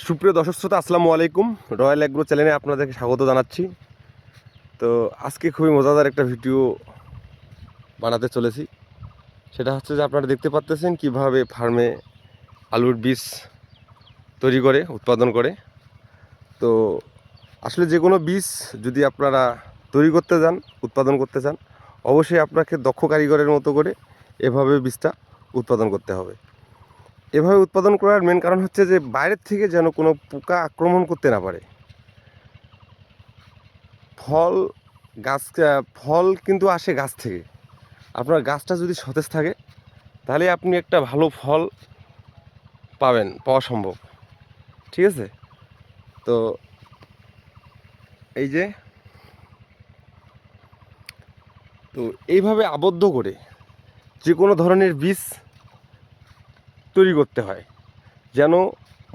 সুপ্রিয় দর্শক শ্রোতা, আসসালামু আলাইকুম। রয়্যাল এগ্রো চ্যানেলে আপনাদেরকে স্বাগত জানাচ্ছি। তো আজকে খুবই মজাদার একটা ভিডিও বানাতে চলেছি। সেটা হচ্ছে যে আপনারা দেখতে পাচ্ছেন কিভাবে ফার্মে আলুর বীজ তৈরি করে উৎপাদন করে। তো আসলে যে কোনো বীজ যদি আপনারা তৈরি করতে যান, উৎপাদন করতে চান, অবশ্যই আপনাকে দক্ষ কারিগরের মতো করে এভাবে বীজটা উৎপাদন করতে হবে। এভাবে উৎপাদন করার মেন কারণ হচ্ছে যে বাইরের থেকে যেন কোনো পোকা আক্রমণ করতে না পারে। ফল গাছ ফল কিন্তু আসে গাছ থেকে। আপনার গাছটা যদি সতেজ থাকে তাহলে আপনি একটা ভালো ফল পাওয়া সম্ভব। ঠিক আছে? তো এই যে তো এইভাবে আবদ্ধ করে যে কোনো ধরনের বীজ তৈরি করতে হয়, যেন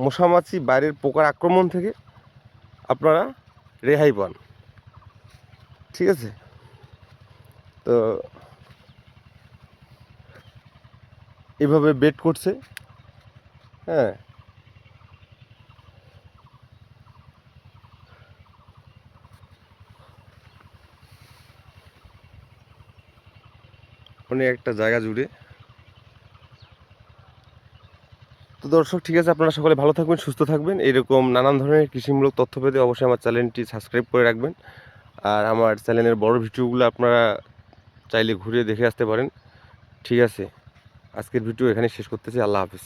মশামাছি বাইরের পোকার আক্রমণ থেকে আপনারা রেহাই পান। ঠিক আছে? তো এইভাবে বেড করছে। হ্যাঁ, অনেক একটা জায়গা জুড়ে। তো দর্শক, ঠিক আছে, আপনারা সকলে ভালো থাকবেন, সুস্থ থাকবেন। এরকম নানান ধরনের কৃষিমূলক তথ্য পেতে অবশ্যই আমার চ্যানেলটি সাবস্ক্রাইব করে রাখবেন। আর আমার চ্যানেলের বড় ভিডিওগুলো আপনারা চাইলে ঘুরে দেখে আসতে পারেন। ঠিক আছে, আজকের ভিডিও এখানে শেষ করতেছি। আল্লাহ হাফিজ।